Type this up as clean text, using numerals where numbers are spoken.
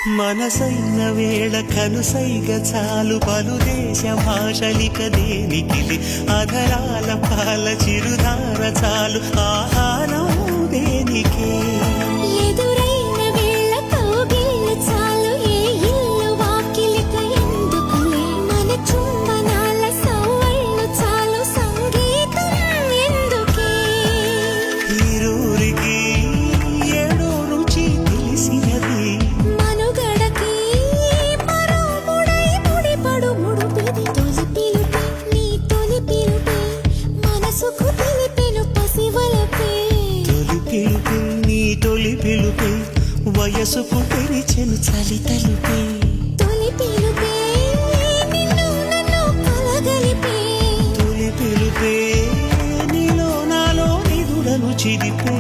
మనసైన వేళ కనుసైగ చాలు పలు దేశ భాషలిక దేనికిలి అధరాల పాల చిరుధార చాలు ఆహారం దేనికే ఎదురైన వేళ కౌగిళ్ళు చాలు ఏ ఇల్లు వాకిలిక ఎందుకులే మన చుంబనాల సవ్వళ్ళు చాలు సంగీతం ఎందుకే ఈరూరికి ఏడో రుచి తెలిసినది మనుగడకి మరో ముడై ముడిపడు ముడుపిది తొలి పిలుపే నీ తొలి పిలుపే మనసుకు తెలిపెను పసివలపే తొలి పిలుపే నీ తొలి పిలుపే వయసుకు తెరిచెను చలి తలుపే తొలి పిలుపే నిన్ను నన్ను కలగలిపే తొలి పిలుపే నీలో నాలో నిదుడను చిదిపే